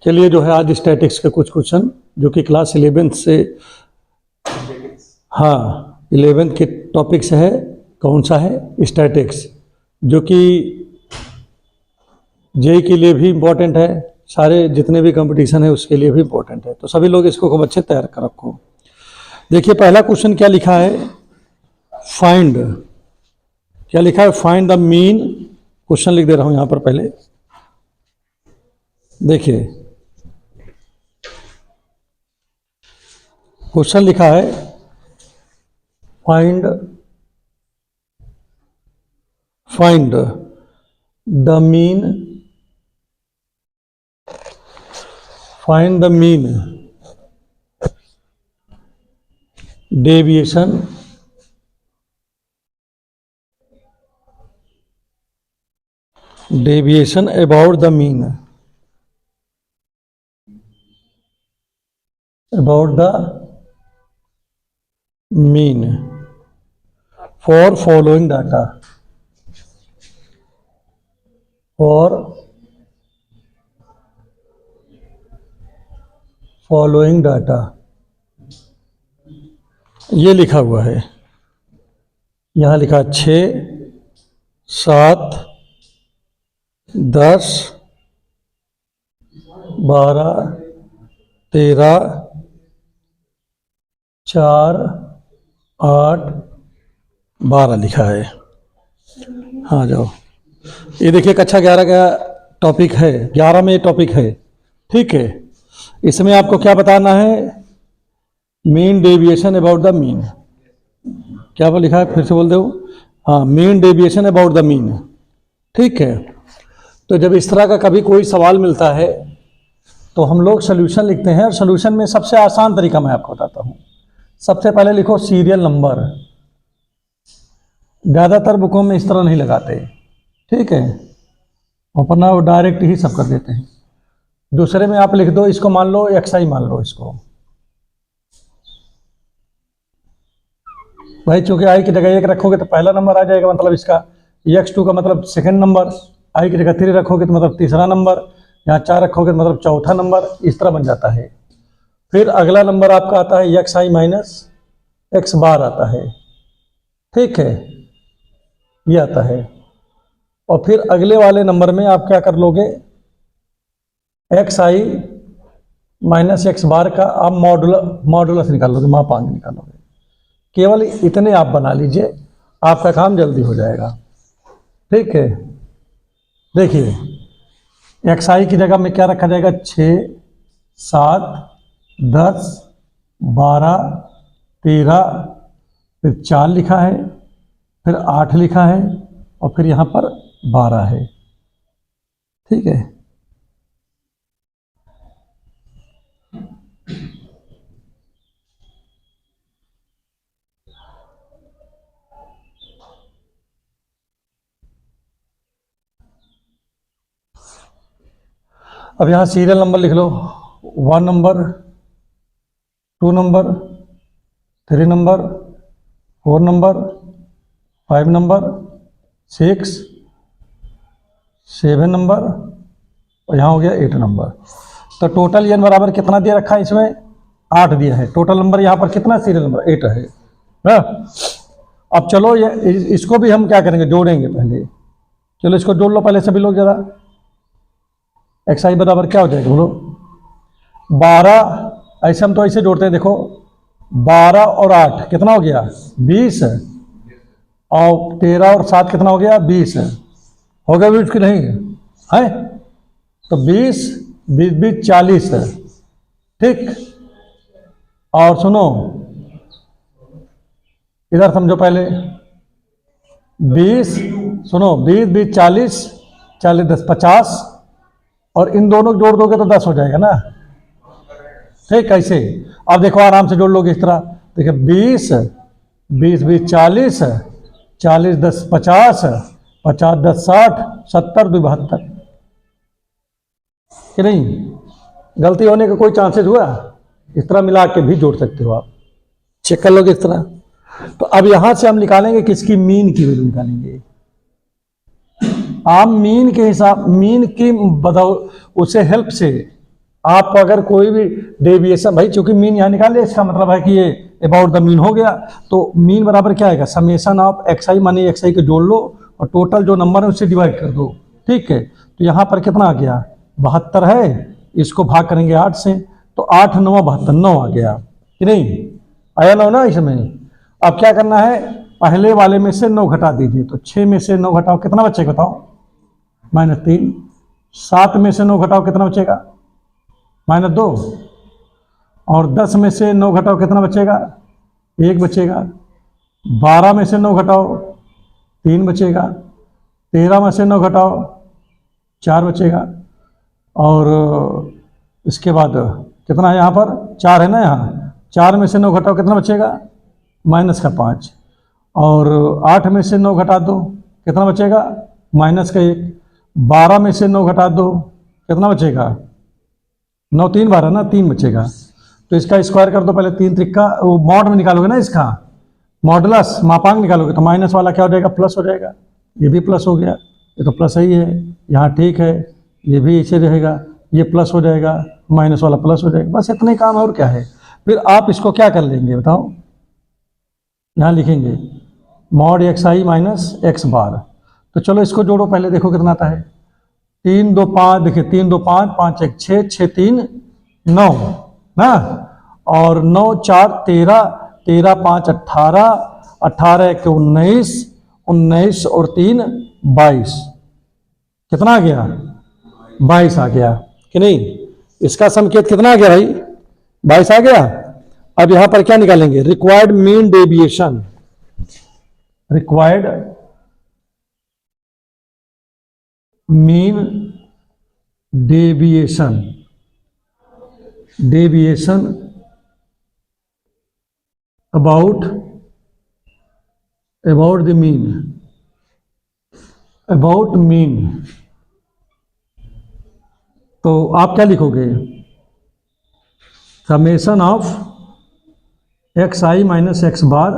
चलिए जो है आज स्टैटिक्स के कुछ क्वेश्चन जो कि क्लास 11th से, हाँ 11th के टॉपिक से है। कौन सा है? स्टैटिक्स, जो कि जेई के लिए भी इम्पोर्टेंट है, सारे जितने भी कंपटीशन है उसके लिए भी इम्पोर्टेंट है। तो सभी लोग इसको खूब अच्छे तैयार कर रखो। देखिए पहला क्वेश्चन क्या लिखा है, फाइंड, क्या लिखा है? Find the mean. क्वेश्चन लिख दे रहा हूं यहां पर पहले, देखिए क्वेश्चन लिखा है find the mean, find the mean deviation about the mean, for following data, ये लिखा हुआ है, यहां लिखा 6, 7, 10, 12, 13, 4, 8, 12 लिखा है। हाँ जाओ, ये देखिए कक्षा 11 का टॉपिक है, 11 में ये टॉपिक है, ठीक है। इसमें आपको क्या बताना है? Mean deviation about the mean. क्या वो लिखा है, फिर से बोल दो। हाँ, mean deviation about the mean, ठीक है। तो जब इस तरह का कभी कोई सवाल मिलता है तो हम लोग सोल्यूशन लिखते हैं, और सोल्यूशन में सबसे आसान तरीका मैं आपको बताता हूँ। सबसे पहले लिखो सीरियल नंबर, ज़्यादातर बुकों में इस तरह नहीं लगाते, ठीक है, अपना वो डायरेक्ट ही सब कर देते हैं। दूसरे में आप लिख दो, इसको मान लो XI मान लो इसको, भाई चूंकि I की जगह 1 रखोगे तो पहला नंबर आ जाएगा, मतलब इसका X2 का मतलब सेकंड नंबर, I की जगह 3 रखोगे तो मतलब तीसरा नंबर, यहाँ 4 रखोगे तो मतलब चौथा नंबर, इस तरह बन जाता है। फिर अगला नंबर आपका आता है XI माइनस X बार आता है, ठीक है, ये आता है। और फिर अगले वाले नंबर में आप क्या कर लोगे, XI माइनस X बार का आप मॉडुलस निकाल लोगे, मापांक निकालोगे। केवल इतने आप बना लीजिए, आपका काम जल्दी हो जाएगा, ठीक है। देखिए XI की जगह में क्या रखा जाएगा, 6, 7, 10, 12, 13, फिर 4 लिखा है, फिर 8 लिखा है, और फिर यहाँ पर 12 है, ठीक है। अब यहाँ सीरियल नंबर लिख लो, 1 number, 2 number, 3 number, 4 number, 5 number, 6, 7 number, और यहाँ हो गया 8 नंबर। तो टोटल n बराबर कितना दिया रखा है इसमें, 8 दिया है। टोटल नंबर यहाँ पर कितना, सीरियल नंबर 8 है ना। अब चलो ये इसको भी हम क्या करेंगे, जोड़ेंगे पहले। चलो इसको जोड़ लो पहले सभी लोग जरा। XI बराबर क्या हो जाएगा बोलो, 12, ऐसे हम तो ऐसे जोड़ते हैं, देखो 12 और 8 कितना हो गया, 20, और 13 और 7 कितना हो गया, 20 हो गया, 20 की नहीं है, तो 20, 20, 20, 40, ठीक। और सुनो इधर समझो पहले, 20, सुनो 20, 20, 40, 40, 10, 50, और इन दोनों जोड़ दोगे तो 10 हो जाएगा ना, ठीक। कैसे? अब देखो आराम से जोड़ लोगे इस तरह, देखिए 20, 20, 20, 40, 40, 10, 50, 50, 10, 60, 70, 2, 72, कि नहीं? गलती होने का कोई चांसेस हुआ? इस तरह मिला के भी जोड़ सकते हो आप, चेक कर लोगे इस तरह। तो अब यहां से हम निकालेंगे किसकी, मीन की वैल्यू निकालेंगे। आप मीन के हिसाब, मीन की उससे हेल्प से आप अगर कोई भी डेविएशन, भाई चूंकि मीन यहाँ निकाले, इसका मतलब है कि ये अबाउट द मीन हो गया, तो मीन बराबर क्या आएगा, समेशन ऑफ एक्स आई, माने एक्स आई को जोड़ लो और टोटल जो नंबर है उससे डिवाइड कर दो। ठीक है, तो यहाँ पर कितना आ गया, 72 है, इसको भाग करेंगे 8 से, तो 8 9 72, 9 आ गया कि नहीं, आया 9 ना इसमें। अब क्या करना है, पहले वाले में से 9 घटा दीजिए, तो 6 में से 9 घटाओ कितना बचेगा बताओ, -3। 7 में से 9 घटाओ कितना बचेगा, -2। और 10 में से 9 घटाओ कितना बचेगा, 1 बचेगा। 12 में से 9 घटाओ 3 बचेगा। 13 में से 9 घटाओ 4 बचेगा। और इसके बाद कितना है यहाँ पर, 4 है ना, यहाँ 4 में से 9 घटाओ कितना बचेगा, -5। और 8 में से 9 घटा दो कितना बचेगा, -1। 12 में से 9 घटा दो कितना बचेगा, 9 3 12 ना, 3 बचेगा। तो इसका स्क्वायर कर दो पहले, 3 त्रिका, वो मॉड में निकालोगे ना, इसका मॉडुलस मापांक निकालोगे, तो माइनस वाला क्या हो जाएगा, प्लस हो जाएगा। ये भी प्लस हो गया, ये तो प्लस ही है, यहाँ ठीक है, ये भी ऐसे रहेगा, ये प्लस हो जाएगा, माइनस वाला प्लस हो जाएगा, बस इतना ही काम है और क्या है। फिर आप इसको क्या कर लेंगे बताओ, यहाँ लिखेंगे mod x i minus x बार। तो चलो इसको जोड़ो पहले, देखो कितना आता है, 3 2 5, देखिए 3 2 5, 5 1 6, 6 3 9 ना, और 9 4 13, 13 5 18, 18 1 19, 19 और 3 22, कितना आ गया, 22 आ गया कि नहीं। इसका संकेत कितना आ गया भाई, 22 आ गया। अब यहां पर क्या निकालेंगे, required mean deviation, required mean deviation, deviation about the mean, about mean. तो आप क्या लिखोगे, summation of x i minus x bar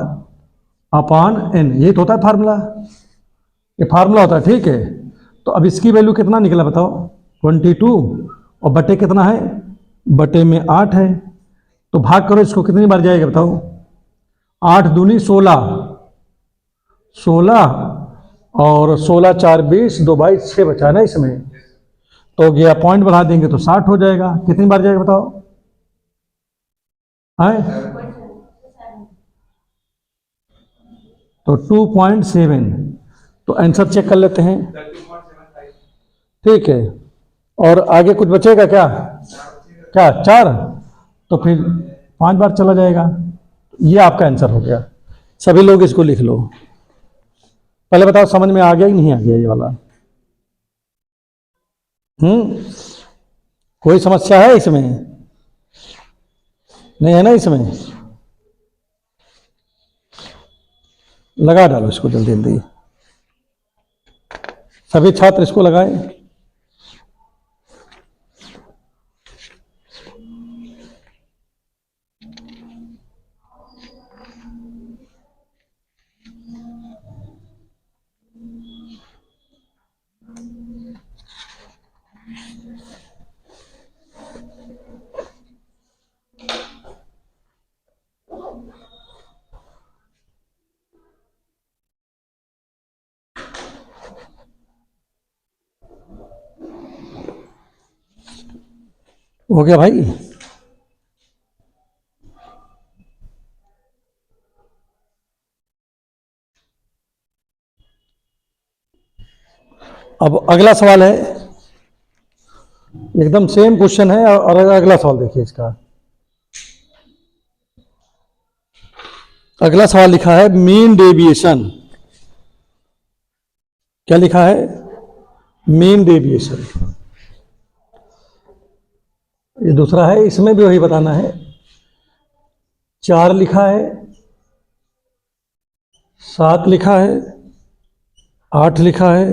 upon n, ये तो होता है फार्मूला, ये फार्मूला होता है, ठीक है। तो अब इसकी वैल्यू कितना निकला बताओ, 22, और बटे कितना है, बटे में 8 है, तो भाग करो इसको, कितनी बार जाएगा बताओ, 8 दूनी 16, 16 और 16 4 20, 2 22, 6 बचा ना इसमें, तो गया पॉइंट बढ़ा देंगे तो 60 हो जाएगा। कितनी बार जाएगा बताओ, है तो 2.7। तो आंसर चेक कर लेते हैं, ठीक है। और आगे कुछ बचेगा क्या, क्या 4, तो फिर 5 बार चला जाएगा। ये आपका आंसर हो गया। सभी लोग इसको लिख लो, पहले बताओ समझ में आ गया कि नहीं आ गया ये वाला, कोई समस्या है इसमें, नहीं है ना इसमें, लगा डालो इसको जल्दी जल्दी, सभी छात्र इसको लगाएं। हो गया भाई, अब अगला सवाल है, एकदम सेम क्वेश्चन है, और अगला सवाल देखिए इसका। अगला सवाल लिखा है मीन डेविएशन, क्या लिखा है, मीन डेविएशन। ये दूसरा है, इसमें भी वही बताना है। 4 लिखा है, 7 लिखा है, 8 लिखा है,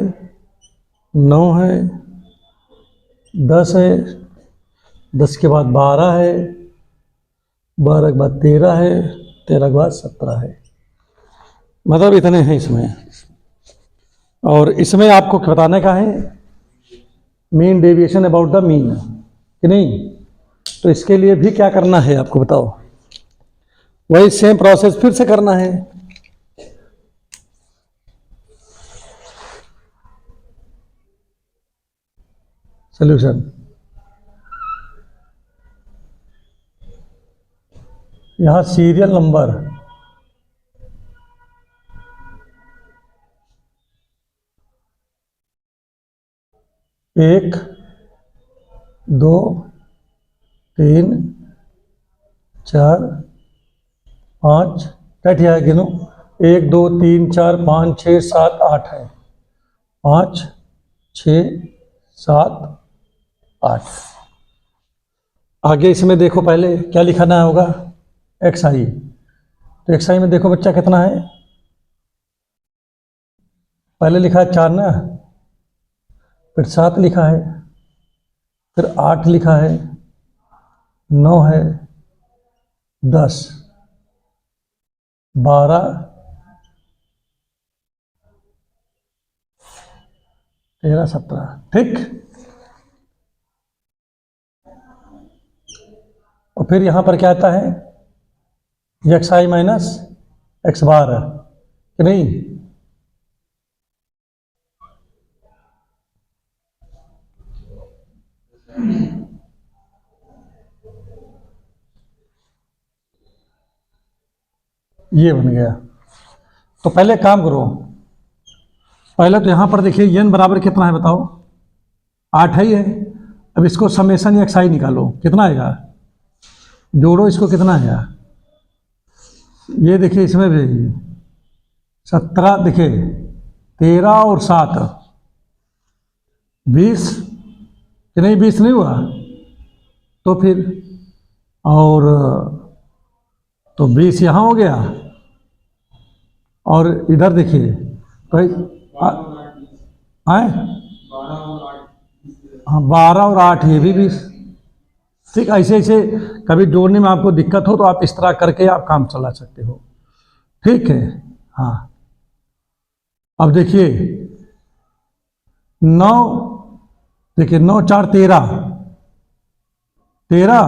9 है, 10 है, 10 के बाद 12 है, 12 के बाद 13 है, 13 के बाद 17 है, मतलब इतने हैं इसमें। और इसमें आपको बताने का है mean deviation about the mean, कि नहीं। तो इसके लिए भी क्या करना है आपको बताओ, वही सेम प्रोसेस फिर से करना है। सॉल्यूशन, यहां सीरियल नंबर एक, दो, तीन, चार, पाँच, कैट है गिनो, एक दो तीन चार पाँच छः सात आठ है, पाँच छः सात आठ। आगे इसमें देखो पहले क्या लिखाना होगा, एक्स आई। तो एक्स आई में देखो बच्चा कितना है, पहले लिखा है 4 ना, फिर 7 लिखा है, फिर 8 लिखा है, 9 है, 10, 12, 13, 17, ठीक। और फिर यहां पर क्या आता है, एक्स आई माइनस एक्स बार है कि नहीं। ये बन गया। तो पहले काम करो, पहले तो यहां पर देखिए एन बराबर कितना है बताओ, 8 ही है। अब इसको समेसन एक्स आई निकालो, कितना आएगा, जोड़ो इसको, कितना आएगा, ये देखिए इसमें भी 17, देखिए 13 और 7, 20 कि नहीं, 20 नहीं हुआ, तो फिर और तो 20 यहाँ हो गया, और इधर देखिए तो आए, हाँ 12 और 8 ये भी 20, ठीक। ऐसे ऐसे कभी जोड़ने में आपको दिक्कत हो तो आप इस तरह करके आप काम चला सकते हो, ठीक है। हाँ अब देखिए 9, देखिए 9 4 13, 13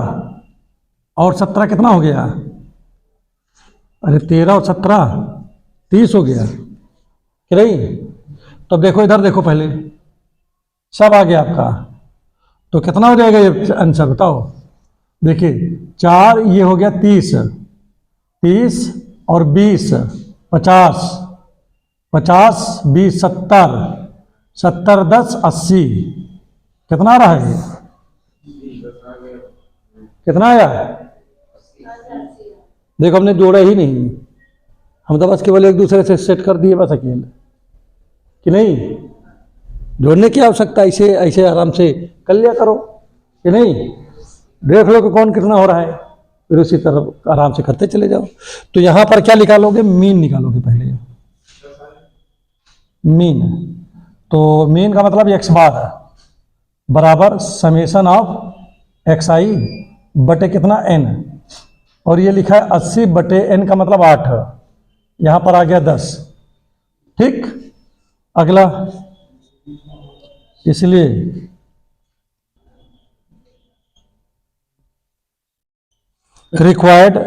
और 17 कितना हो गया, अरे 13 और 17 30 हो गया कि नहीं। तो देखो इधर देखो पहले, सब आ गया आपका, तो कितना हो जाएगा ये आंसर बताओ। देखिए 4 ये हो गया 30, 30 और 20 50, 50 20 70, 70 10 80, कितना आ रहा है, कितना आया, देखो हमने जोड़ा ही नहीं, हम तो बस केवल एक दूसरे से सेट कर दिए बस अकेले, कि नहीं। जोड़ने की आवश्यकता, ऐसे ऐसे आराम से कर लिया करो कि नहीं, देख लो कि कौन कितना हो रहा है, फिर उसी तरह आराम से करते चले जाओ। तो यहां पर क्या निकालोगे, मीन निकालोगे पहले, मीन। तो मीन का मतलब एक्स बार है बराबर समेसन ऑफ एक्स आई बटे कितना एन, और ये लिखा है 80 बटे एन का मतलब 8, यहां पर आ गया 10, ठीक। अगला, इसलिए required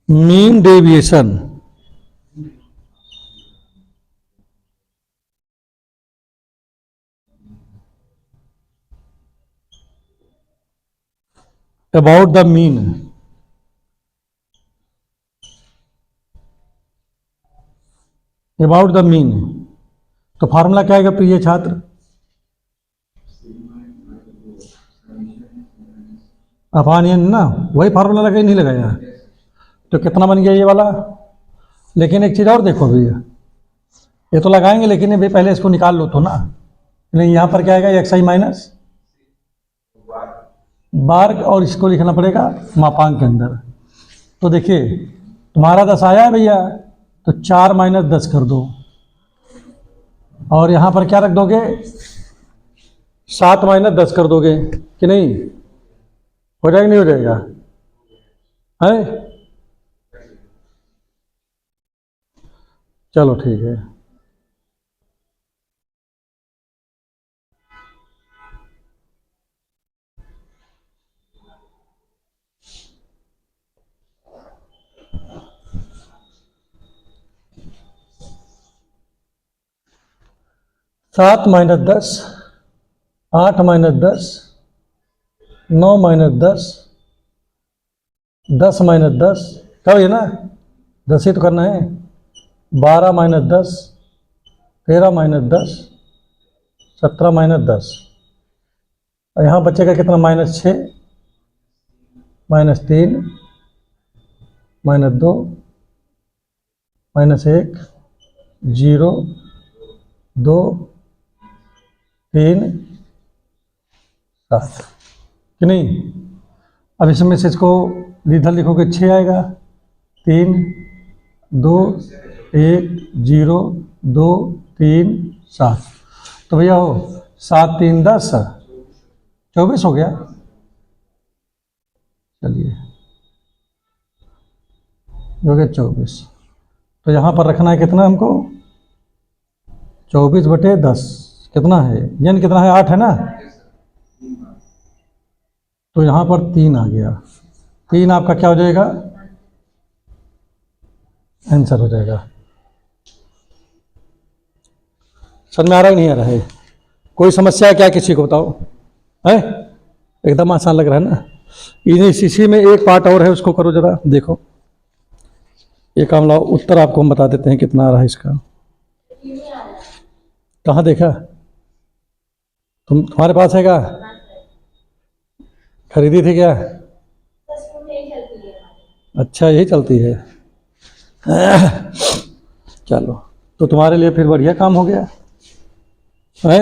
mean deviation about the mean, about the mean. तो फार्मूला क्या आएगा प्रिय छात्र, अपान एन ना, वही फार्मूला लगा नहीं लगाया, तो कितना बन गया ये वाला। लेकिन एक चीज़ और देखो भैया, ये तो लगाएंगे लेकिन ये भी पहले इसको निकाल लो तो ना, नहीं यहाँ पर क्या आएगा एक्स आई माइनस बार, और इसको लिखना पड़ेगा मापांक के अंदर। तो देखिए तुम्हारा 10 आया है भैया, तो 4 माइनस 10 कर दो, और यहाँ पर क्या रख दोगे, 7 माइनस 10 कर दोगे कि नहीं, हो जाएगा नहीं हो जाएगा, है। चलो ठीक है। 7 माइनस 10, 8 माइनस 10, 9 माइनस 10, 10 माइनस 10, क्या है ना 10 ही तो करना है। 12 माइनस 10, 13 माइनस 10, 17 माइनस 10, और यहाँ बचेगा कितना -6, -3, -2, -1, 0, 2, 3, 7 कि नहीं। अब इसमें से इसको इधर लिखोगे 6 आएगा, 3, 2, 1, 0, 2, 3, 7। तो भैया हो 7, 3, 10, 24 हो गया। चलिए हो गया 24। तो यहाँ पर रखना है कितना हमको, 24/10 कितना है, यानी कितना है 8 है ना। तो यहाँ पर 3 आ गया, 3 आपका क्या हो जाएगा, आंसर हो जाएगा। समझ में आ रहा है नहीं आ रहा है, कोई समस्या है क्या किसी को बताओ, है एकदम आसान लग रहा है ना। इसी में एक पार्ट और है, उसको करो जरा देखो। ये काम लाओ, उत्तर आपको हम बता देते हैं कितना आ रहा है इसका। कहाँ देखा तुम्हारे पास है क्या, खरीदी थी क्या। अच्छा यही चलती है चलो तो तुम्हारे लिए फिर बढ़िया काम हो गया है।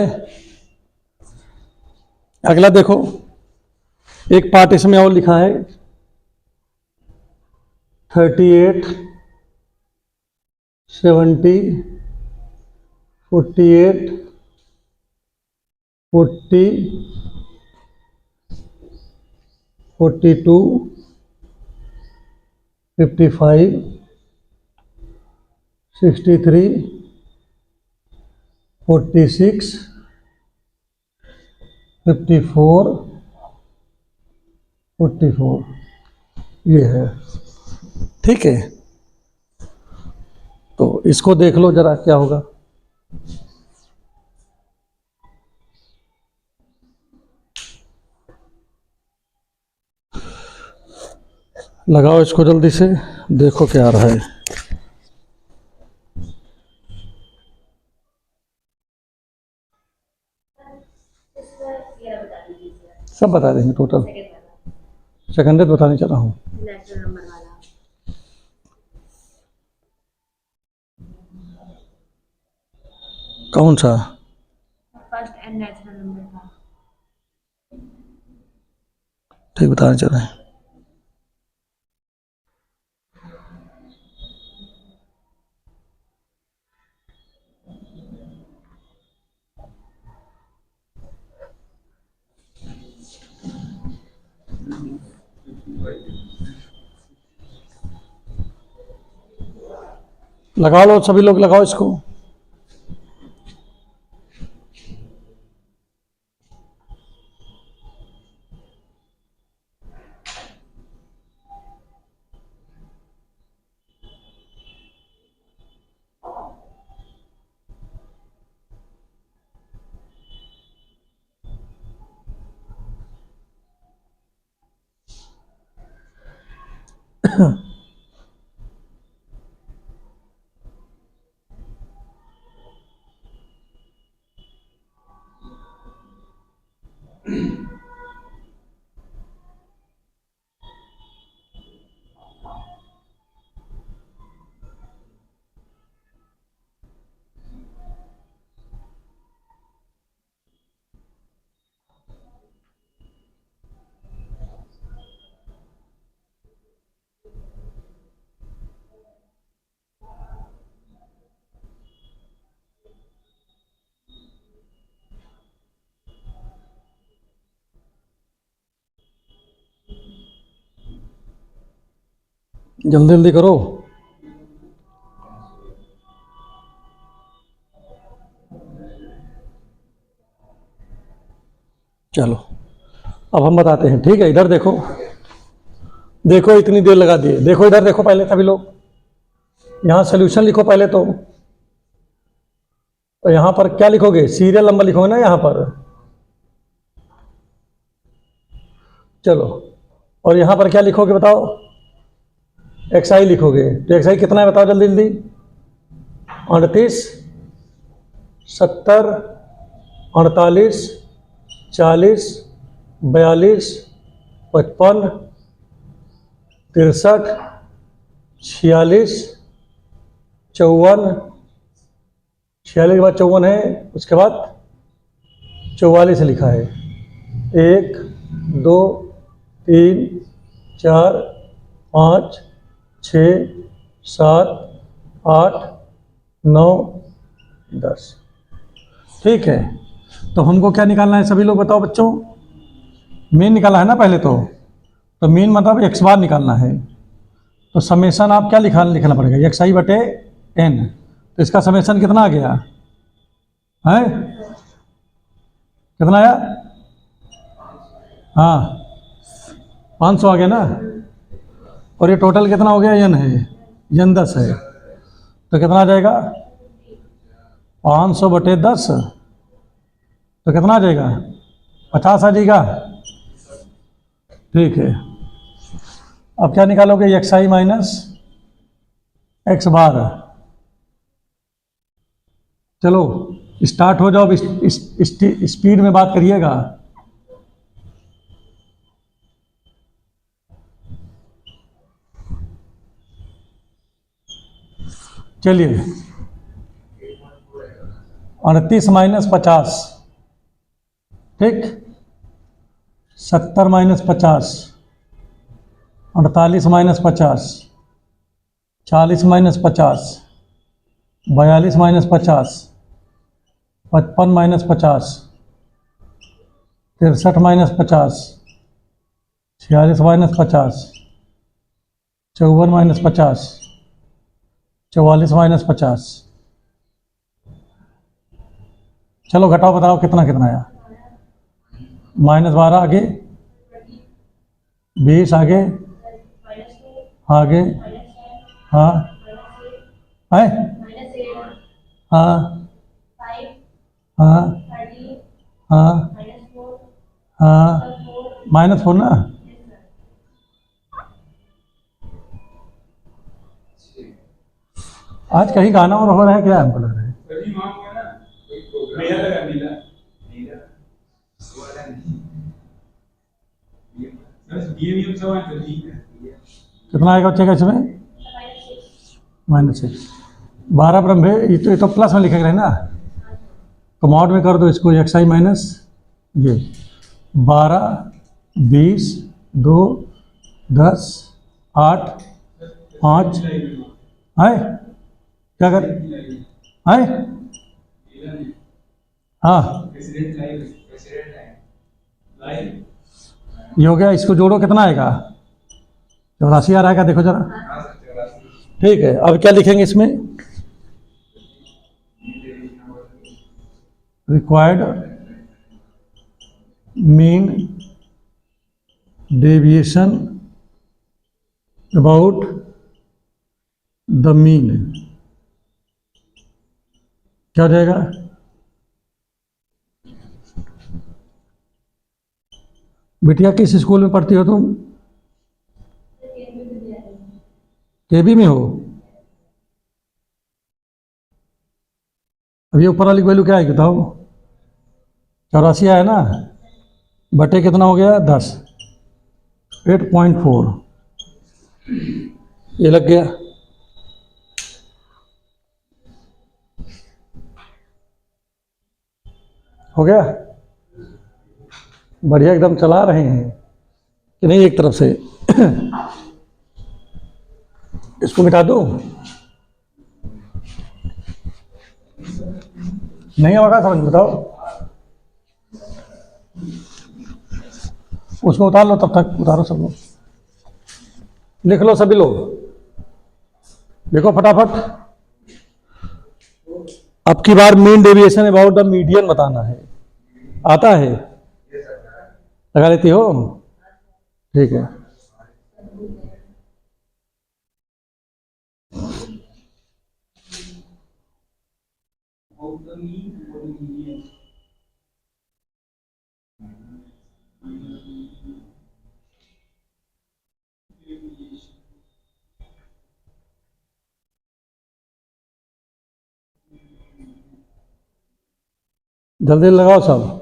अगला देखो, एक पार्ट इसमें और लिखा है 38, 70, 48, 40, 42, 55, 63, 46, 54, 44 ये है, ठीक है। तो इसको देख लो जरा क्या होगा। लगाओ इसको जल्दी से, देखो क्या आ रहा है। सब बता देंगे टोटल, सेकंड बताने चला हूँ। कौन सा, फर्स्ट एंड नेचुरल नंबर था। ठीक बताने चला है। लगा लो सभी लोग, लगाओ इसको। जल्दी जल्दी करो। चलो अब हम बताते हैं, ठीक है। इधर देखो, देखो इतनी देर लगा दिए, देखो इधर देखो पहले सभी लोग, यहाँ सोल्यूशन लिखो पहले तो, तो यहाँ पर क्या लिखोगे, सीरियल नंबर लिखोगे ना यहाँ पर। चलो, और यहाँ पर क्या लिखोगे बताओ, एक्सआई लिखोगे। तो एक्सआई कितना है बताओ जल्दी जल्दी। 38, 70, 48, 40, 42, 55, 63, 46, 54, 46 के बाद 54 है, उसके बाद 44 लिखा है। 1, 2, 3, 4, 5, 6, 7, 8, 9, 10। ठीक है, तो हमको क्या निकालना है सभी लोग बताओ बच्चों। मीन निकालना है ना पहले तो मीन मतलब एक्स बार निकालना है। तो समेशन आप क्या लिखना पड़ेगा, एक्स आई बटे एन। तो इसका समेशन कितना आ गया है, कितना आया, हाँ 500 आ गया ना। और ये टोटल कितना हो गया, एन है, एन 10 है। तो कितना आ जाएगा 500 बटे 10, तो कितना आ जाएगा 50 आ जाएगा। ठीक है, अब क्या निकालोगे, एक्स आई माइनस एक्स बार। चलो स्टार्ट हो जाओ, स्पीड में बात करिएगा। चलिए 38 माइनस 50, ठीक, 70 minus 50, 48 minus 50, 40 minus 50, 42 minus 50, 55 minus 50, 63 minus 50, 46 minus 50, 54 minus 50, 44 minus 50। चलो घटाओ, बताओ कितना कितना आया। -12 आगे, 20 आगे, आगे, हाँ है, हाँ हाँ हाँ हाँ, -4 ना। आज कहीं गाना और हो रहा है क्या, हमको लग रहा है। कितना आएगा बच्चे का इसमें, -6। 12 ब्रह्मे, ये तो प्लस में लिखे गए ना, तो मॉड में कर दो इसको, एक्स आई माइनस ये 12, 20, 2, 10, 8, 5 है, क्या कर है, हाँ ये हो गया। इसको जोड़ो, कितना आएगा, 84 आ रहा है, देखो जरा। ठीक है, अब क्या लिखेंगे इसमें, required mean deviation about the mean, क्या हो जाएगा, बिटिया किस स्कूल में पढ़ती हो तुम, केबी में हो। अब ये ऊपर वाली वैल्यू क्या है बताओ, 84 है ना, बटे कितना हो गया 10, 8.4 ये लग गया। हो गया, बढ़िया, एकदम चला रहे हैं कि नहीं एक तरफ से। इसको मिटा दो, नहीं होगा समझ, बताओ। उसको उतार लो, तब तक उतारो सब लोग, लिख लो सभी लोग, देखो फटाफट। अब की बार mean deviation about the median बताना है, आता है, लगा लेती हो, ठीक है। जल्दी लगाओ सब।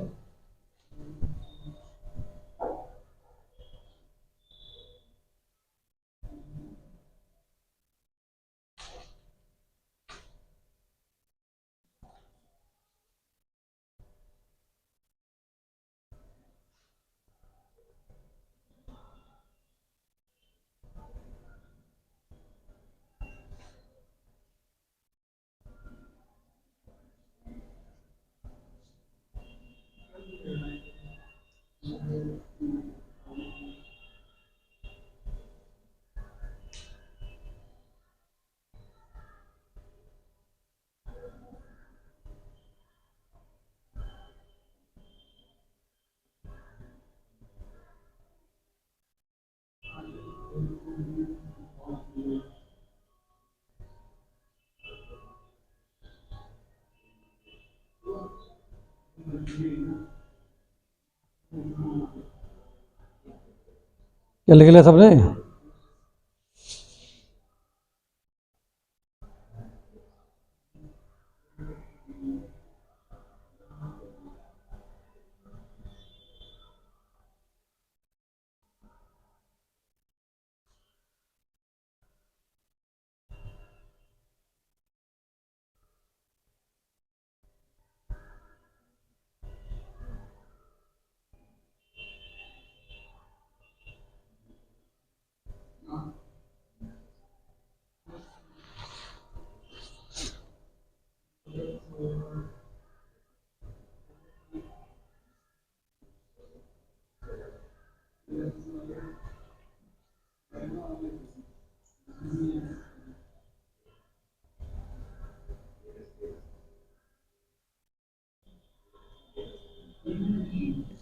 क्या लिख लिया सबने?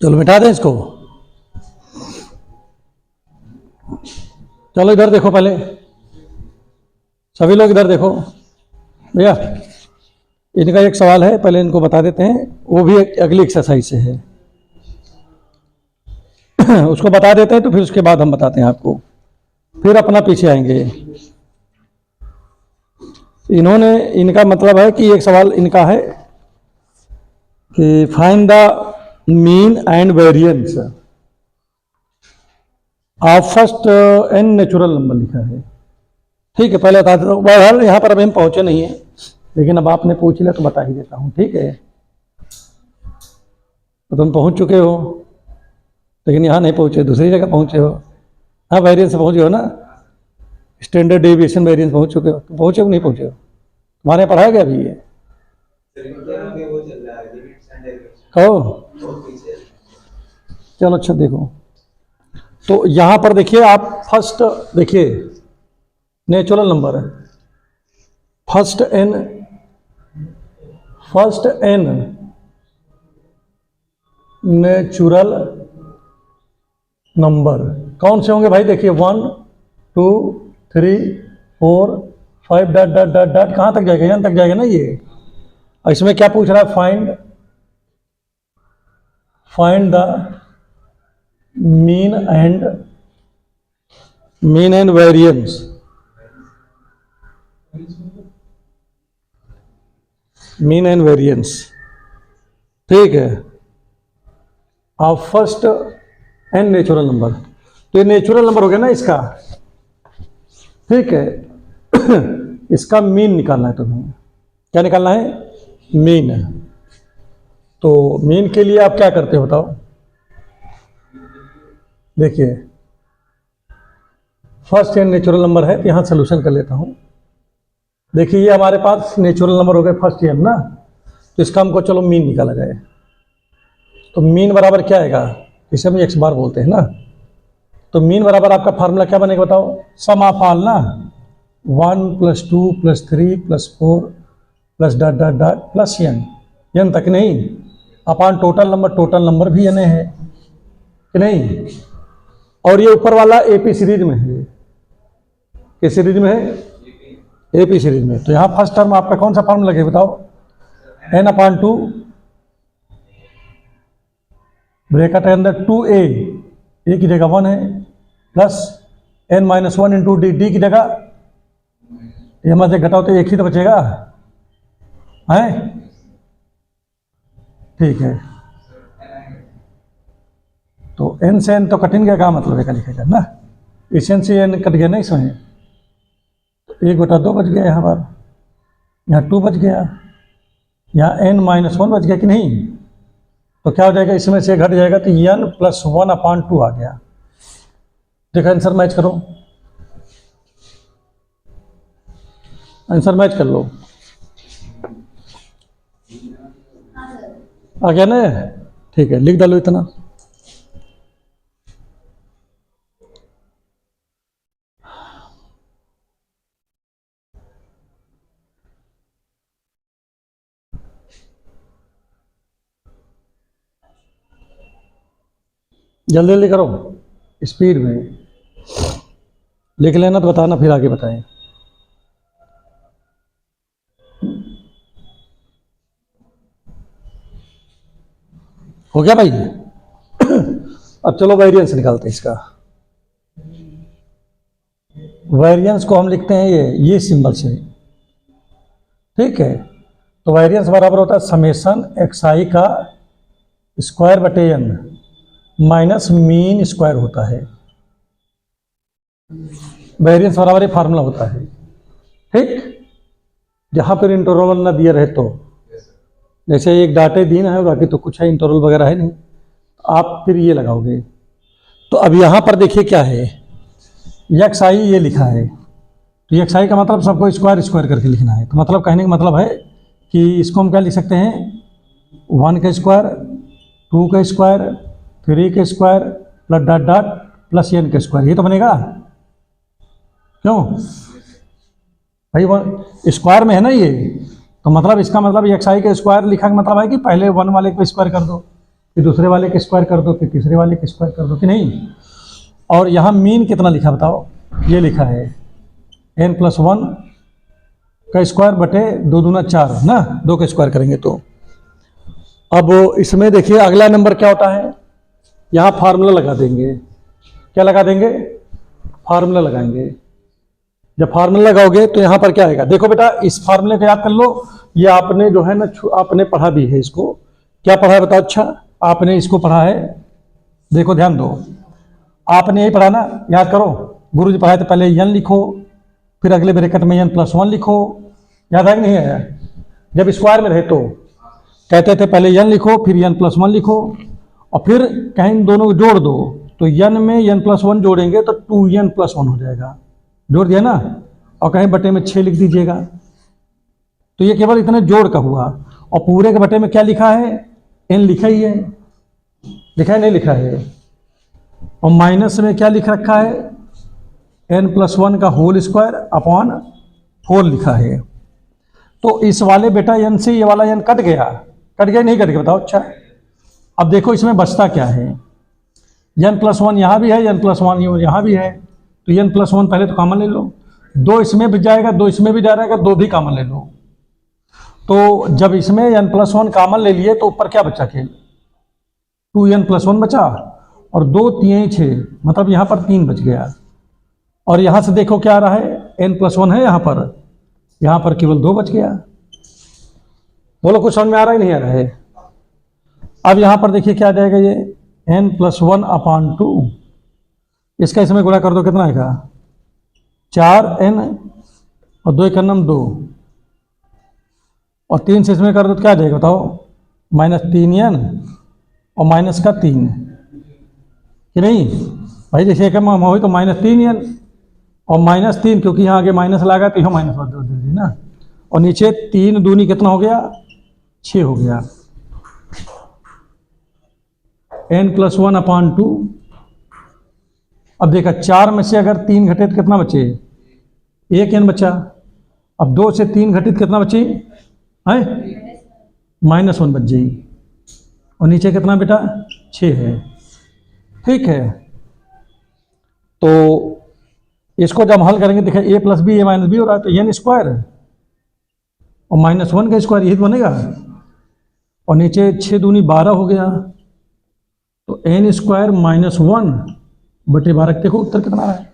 चलो मिटा दें इसको। चलो इधर देखो पहले, सभी लोग इधर देखो भैया। इनका एक सवाल है, पहले इनको बता देते हैं, वो भी अगली एक्सरसाइज से है। उसको बता देते हैं तो फिर उसके बाद हम बताते हैं आपको, फिर अपना पीछे आएंगे। इन्होंने, इनका मतलब है कि एक सवाल इनका है कि find the mean and variance of first n natural number लिखा है। ठीक है, पहले बता देता हूँ। बहरहाल यहाँ पर अभी हम पहुँचे नहीं हैं, लेकिन अब आपने पूछ लिया तो बता ही देता हूँ। ठीक है, तो तुम पहुँच चुके हो, लेकिन यहाँ नहीं पहुँचे, दूसरी जगह पहुँचे हो। हाँ, वेरिएंस पहुँच गए हो ना, स्टैंडर्ड डेविएशन वेरिएंस पहुँच चुके हो। पहुँचे हो नहीं पहुँचे हो? तुम्हारे पढ़ाया गया अभी ये? हो चलो अच्छा देखो, तो यहाँ पर देखिए आप फर्स्ट देखिए नेचुरल नंबर है, फर्स्ट एन नेचुरल नंबर कौन से होंगे भाई? देखिए 1 2 3 4 5 डॉट डॉट डॉट डॉट, कहाँ तक जाएगा? यहाँ तक जाएगा ना ये। और इसमें क्या पूछ रहा है? Find the mean and variance mean and variance. ठीक है, of first n natural number. तो ये नेचुरल नंबर हो गया ना इसका। ठीक है, इसका मीन निकालना है तुम्हें। क्या निकालना है? मीन। तो मीन के लिए आप क्या करते हो बताओ? देखिए फर्स्ट एन नेचुरल नंबर है, तो यहाँ सोल्यूशन कर लेता हूँ। देखिए ये हमारे पास नेचुरल नंबर हो गए फर्स्ट एन ना, तो इसका हमको चलो मीन निकाला जाए। तो मीन बराबर क्या आएगा? इसे हम एक्स बार बोलते हैं ना। तो मीन बराबर आपका फार्मूला क्या बनेगा बताओ? सम ऑफ ऑल ना, 1 + 2 + 3 + 4 + dot dot dot plus n तक नहीं, अपॉन टोटल नंबर भी एन है कि नहीं। और ये ऊपर वाला एपी सीरीज में है। किस सीरीज में है? एपी सीरीज में। तो यहाँ फर्स्ट टर्म आपका कौन सा फॉर्मूला लगेगा बताओ? n अपॉन 2 ब्रैकेट के अंदर 2a, a की जगह 1 है, plus n minus 1 into D, D की जगह ये हमारे से घटाओ तो एक ही तो बचेगा है। ठीक है, तो n से n तो कठिन गया, क्या मतलब है का लिखेगा ना, इस n से n कट गया ना इसमें, तो 1/2 बच गया यहाँ पर, यहाँ 2 बच गया, यहाँ n माइनस 1 बच गया कि नहीं, तो क्या हो जाएगा, इसमें से घट जाएगा तो n प्लस 1 अपॉन 2 आ गया। देखो आंसर मैच करो, आंसर मैच कर लो, आ गया ना। ठीक है, लिख डालो इतना। जल्दी जल्दी करो, स्पीड में लिख लेना तो बताना, फिर आगे बताएं। हो गया भाई। अब चलो वेरिएंस निकालते हैं इसका। वेरिएंस को हम लिखते हैं ये सिंबल से, ठीक है। तो वेरिएंस बराबर होता है समेशन xi का स्क्वायर बटे n माइनस मीन स्क्वायर होता है। वेरिएंस बराबर ये फार्मूला होता है, ठीक। जहां पर इंटरवल ना दिया रहे तो, जैसे एक डाटे दिन है बाकी तो कुछ है, इंटरवल वगैरह है नहीं, आप फिर ये लगाओगे। तो अब यहां पर देखिए क्या है, xi ये लिखा है, तो xi का मतलब सबको स्क्वायर स्क्वायर करके लिखना है। तो मतलब कहने का मतलब है कि इसको हम क्या लिख सकते हैं, 1 का स्क्वायर, 2 का स्क्वायर, 3 का square plus dot dot plus n का स्क्वायर, ये तो बनेगा। क्यों भाई, स्क्वायर में है ना ये, तो मतलब इसका मतलब xi का स्क्वायर लिखा का मतलब है कि पहले 1 वाले को स्क्वायर कर दो, फिर दूसरे वाले के स्क्वायर कर दो, फिर तीसरे वाले के स्क्वायर कर दो, कि नहीं। और यहाँ मीन कितना लिखा बताओ, ये लिखा है n प्लस 1 का स्क्वायर बटे 2 दूना 4 ना, 2 का स्क्वायर करेंगे तो। अब इसमें देखिए अगला नंबर क्या होता है, यहाँ फार्मूला लगा देंगे। क्या लगा देंगे, फार्मूला लगाएंगे। जब फार्मूला लगाओगे तो यहाँ पर क्या आएगा, देखो बेटा इस फार्मूले को याद कर लो, ये आपने जो है ना आपने पढ़ा भी है इसको। क्या पढ़ा है बताओ, अच्छा आपने इसको पढ़ा है, देखो ध्यान दो, आपने यही पढ़ा ना, याद करो। गुरु जी पढ़ाए तो पहले n लिखो, फिर अगले ब्रैकेट में n प्लस 1 लिखो, याद है कि नहीं है। जब स्क्वायर में रहे तो कहते थे पहले n लिखो फिर n प्लस 1 लिखो, और फिर कहीं दोनों को जोड़ दो, तो n में n प्लस 1 जोड़ेंगे तो 2n प्लस 1 हो जाएगा, जोड़ दिया ना, और कहीं बटे में 6 लिख दीजिएगा। तो ये केवल इतने जोड़ का हुआ, और पूरे के बटे में क्या लिखा है, n लिखा ही है, लिखा है नहीं लिखा है। और माइनस में क्या लिख रखा है, n प्लस 1 का होल स्क्वायर अपॉन 4 लिखा है। तो इस वाले बेटा n से ये वाला n कट गया, कट गया नहीं कट गया बताओ, अच्छा। अब देखो इसमें बचता क्या है, n प्लस 1 यहाँ भी है, n प्लस 1 यहाँ भी है, तो n प्लस 1 पहले तो कॉमन ले लो, 2 इसमें भी जाएगा, 2 इसमें भी जा रहेगा, 2 भी कॉमन ले लो। तो जब इसमें n प्लस 1 कॉमन ले लिए तो ऊपर क्या बचा खेल, 2n प्लस 1 बचा, और 2 3 6, मतलब यहाँ पर 3 बच गया। और यहाँ से देखो क्या आ रहा है, n प्लस 1 है यहाँ पर केवल 2 बच गया। बोलो कुछ समझ में आ रहा है नहीं आ रहा है। अब यहाँ पर देखिए क्या आ जाएगा, ये n प्लस 1 अपॉन 2, इसका इसमें गुणा कर दो, कितना आएगा 4n, और 2 का नम 2, और 3 से इसमें कर दो तो क्या आ जाएगा बताओ, माइनस 3n और माइनस का 3, कि नहीं भाई। जैसे कम हो तो माइनस 3n और माइनस 3, क्योंकि यहाँ आगे माइनस लगा तो यहाँ माइनस दे दी ना, और नीचे 3 दूनी कितना हो गया 6 हो गया, n प्लस 1 अपॉन 2। अब देखा 4 में से अगर 3 घटे तो कितना बचे, 1 n बचा। अब 2 से 3 घटित कितना बची है, माइनस 1 बच जाएगी, और नीचे कितना बेटा 6 है, ठीक है। तो इसको जब हल करेंगे देखिए a plus b a minus b हो रहा है, तो n स्क्वायर और माइनस 1 का स्क्वायर यही तो बनेगा, और नीचे 6 दूनी 12 हो गया, तो n स्क्वायर माइनस 1 बटे 12। देखो उत्तर कितना है।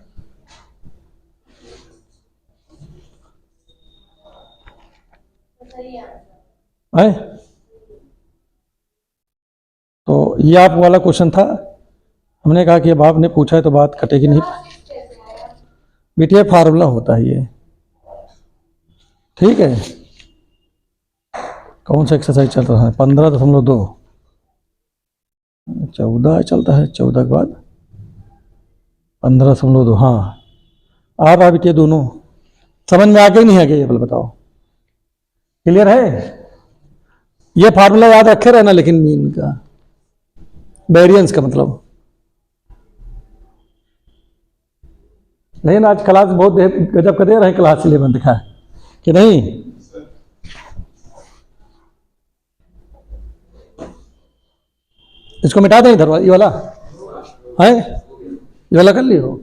है तो ये आप वाला क्वेश्चन था। हमने कहा कि अब आपने पूछा है तो बात कटेगी नहीं। बेटिया फार्मूला होता है ये, ठीक है। कौन सा एक्सरसाइज चल रहा है? 15.2, 14 चलता है, 14 के बाद 15.2। हाँ, आप बेटिया दोनों समझ में आ गए नहीं आ गए, ये बोल बताओ। क्लियर है? ये फार्मूला याद रखे रहना, लेकिन मीन का, वेरिएंस का मतलब। लेकिन आज क्लास बहुत गजब का दे रहे हैं, क्लास इसलिए मैंने दिखा कि नहीं। इसको मिटा दें इधर, ये वाला है, ये वाला कर लियो।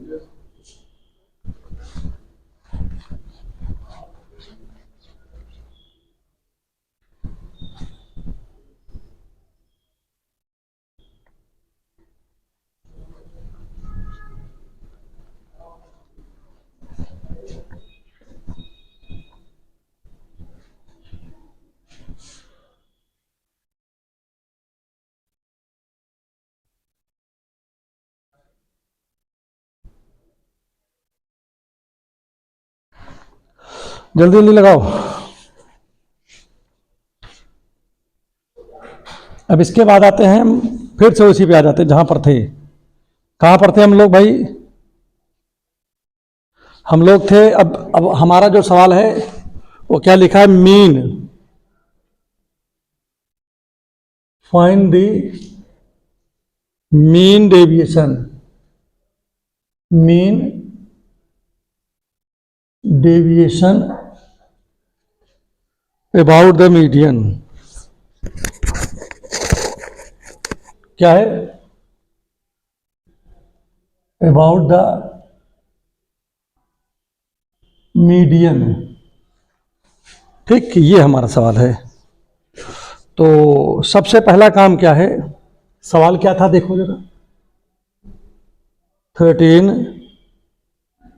जल्दी जल्दी लगाओ। अब इसके बाद आते हैं हम, फिर से उसी पे आ जाते हैं जहां पर थे। कहां पर थे हम लोग भाई? हम लोग थे, अब हमारा जो सवाल है वो क्या लिखा है? Mean, find the mean deviation, mean deviation about the median. क्या है? About the median. ठीक, ये हमारा सवाल है। तो सबसे पहला काम क्या है? सवाल क्या था देखो जरा। 13,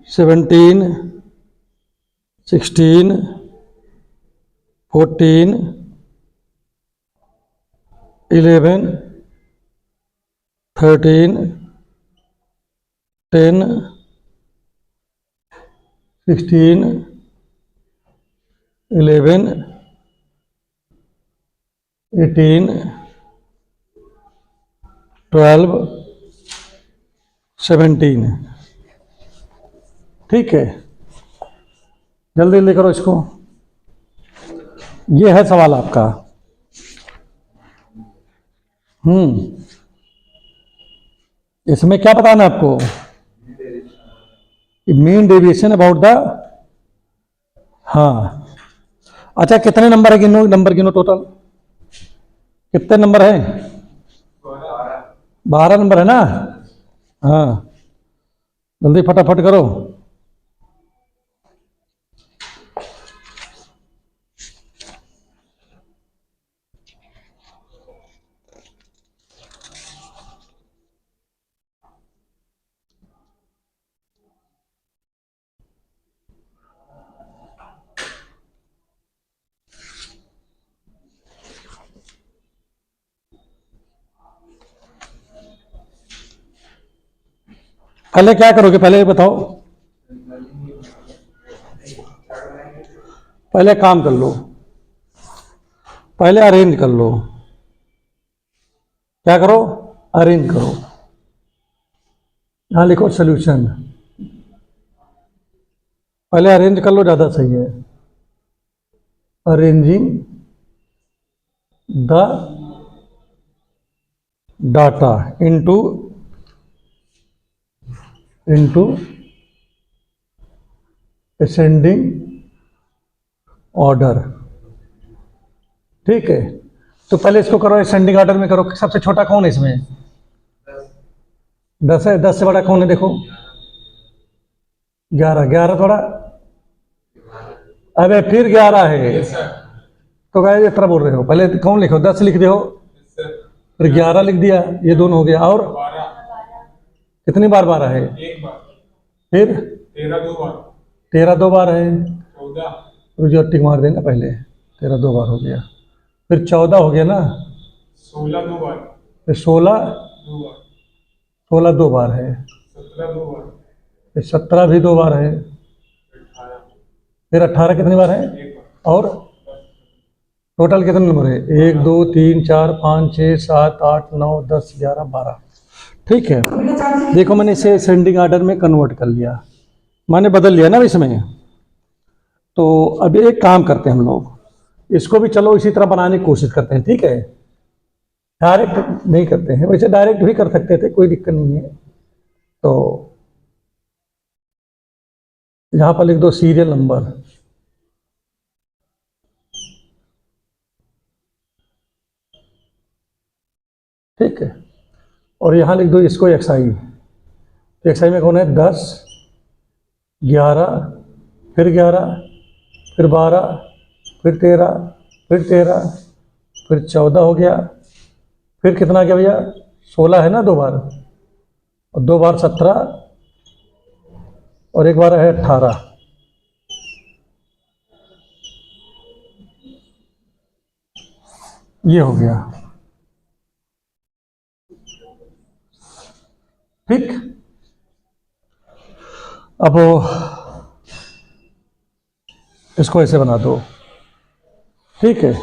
17, 16, 14, 11, 13, 10, 16, 11, 18, 12, 17। ठीक है, जल्दी जल्दी करो इसको। ये है सवाल आपका। इसमें क्या बताना है आपको? मीन डेविएशन अबाउट द, हाँ। अच्छा, कितने नंबर है? गिनो नंबर, गिनो टोटल कितने नंबर है? 12 नंबर है ना? हाँ, जल्दी फटाफट करो। पहले क्या करोगे? पहले बताओ, पहले काम कर लो, पहले अरेंज कर लो। क्या करो? अरेंज करो। यहां लिखो सॉल्यूशन। पहले अरेंज कर लो, ज्यादा सही है। Arranging the data into ascending order. ठीक है, तो पहले इसको करो असेंडिंग ऑर्डर में करो। सबसे छोटा कौन है इसमें? 10 है। 10 से बड़ा कौन है? देखो 11। 11 थोड़ा, अबे फिर 11 है। तो गाइस इस तरह बोल रहे हो, पहले कौन लिखो, 10 लिख दो, फिर 11 लिख दिया, ये दोनों हो गया। और कितनी बार 12 है? एक बार। फिर 13 दो बार। 13 दो बार है, 14। रुझो टिक मार देना पहले, 13 दो बार हो गया। फिर 14 हो गया ना, 16 दो बार। फिर 16, दो बार। 16 दो बार है, 17 दो बार। फिर 17 भी दो बार है, 18। फिर 18 कितनी बार है? एक बार। और टोटल कितने नंबर है? 1 2 3 4 5 6 7 8 9 10 11 12। ठीक है, देखो मैंने इसे असेंडिंग ऑर्डर में कन्वर्ट कर लिया, मैंने बदल लिया ना इसमें। तो अब एक काम करते हैं हम लोग, इसको भी चलो इसी तरह बनाने की कोशिश करते हैं, ठीक है। डायरेक्ट नहीं करते हैं, वैसे डायरेक्ट भी कर सकते थे, कोई दिक्कत नहीं है। तो यहाँ पर लिख दो सीरियल नंबर, ठीक है। और यहाँ लिख दो इसको एक्सआई। तो एक्सआई में कौन है? 10, 11, फिर 11, फिर 12, फिर 13, फिर 13, फिर 14 हो गया, फिर कितना गया भैया? 16 है ना दो बार, और दो बार 17, और एक बार है 18। ये हो गया, ठीक। अब इसको ऐसे बना दो, ठीक है।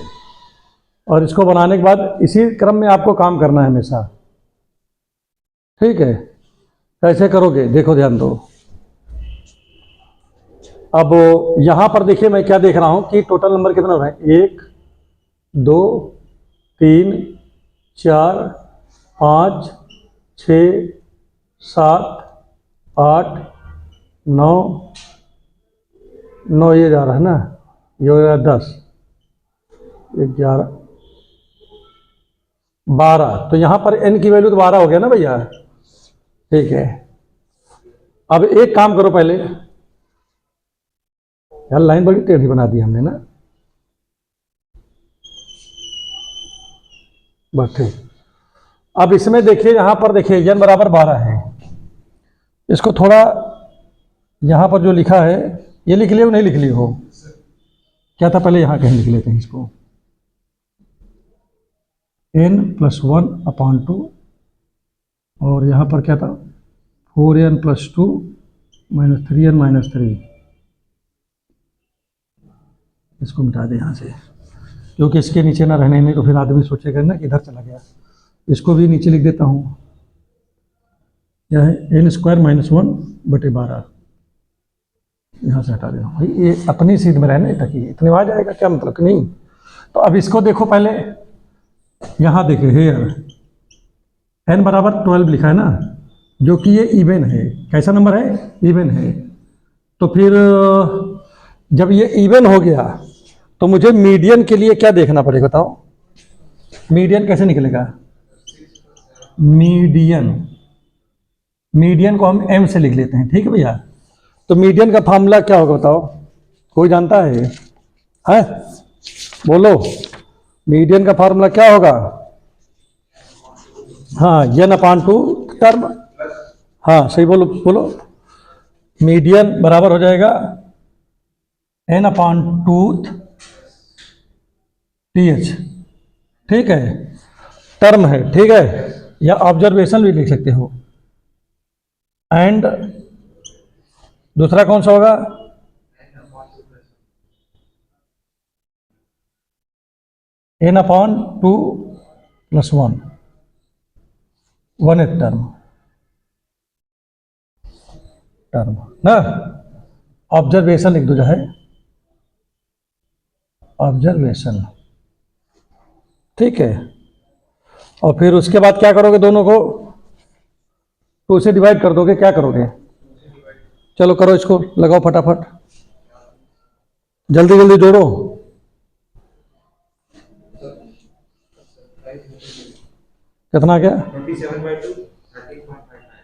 और इसको बनाने के बाद इसी क्रम में आपको काम करना है हमेशा, ठीक है। कैसे करोगे देखो, ध्यान दो। अब यहां पर देखिए मैं क्या देख रहा हूं कि टोटल नंबर कितना है? 1 2 3 4 5 6 7 8 9 9, ये जा रहा है ना, ये हो गया 10 11 12। तो यहां पर n की वैल्यू तो 12 हो गया ना भैया, ठीक है। अब एक काम करो पहले, यार लाइन बड़ी टेढ़ी बना दी हमने ना, बस ठीक। अब इसमें देखिए, यहां पर देखिए n बराबर 12 है, इसको थोड़ा यहां पर जो लिखा है ये लिख लियो नहीं लिख लियो हो? क्या था पहले, यहां कहीं लिख लेते हैं इसको, n+1/2, और यहां पर क्या था? 4n+2 -3n-3। इसको मिटा दे यहाँ से, क्योंकि इसके नीचे ना रहने, नहीं तो फिर आदमी सोचेगा ना कि इधर चला गया। इसको भी नीचे लिख देता हूँ, क्या है? n² -1/12। यहाँ से हटा देना भाई, ये अपनी सीध में रहने तक ही इतने आ जाएगा, क्या मतलब कि नहीं। तो अब इसको देखो पहले, यहाँ देखिए हेयर n बराबर 12 लिखा है ना, जो कि ये इवन है। कैसा नंबर है? इवन है। तो फिर जब ये इवन हो गया तो मुझे मीडियन के लिए क्या देखना पड़ेगा बताओ? मीडियन कैसे निकलेगा? मीडियन, मीडियन को हम m से लिख लेते हैं, ठीक है भैया। तो मीडियन का फॉर्मूला क्या होगा बताओ, कोई जानता है? है, बोलो, मीडियन का फॉर्मूला क्या होगा? हाँ, n/2 टर्म, हाँ सही, बोलो बोलो। मीडियन बराबर हो जाएगा n/2 TH, ठीक है, टर्म है, ठीक है, या ऑब्जर्वेशन भी लिख सकते हो। एंड दूसरा कौन सा होगा? n/2 + 1, 1th टर्म ना। ऑब्जर्वेशन लिख दो, जो है ऑब्जर्वेशन, ठीक है। और फिर उसके बाद क्या करोगे? दोनों को 2 से डिवाइड कर दोगे, क्या करोगे? चलो करो, इसको लगाओ फटाफट, जल्दी जल्दी जोड़ो। कितना क्या? 27/2 13.59।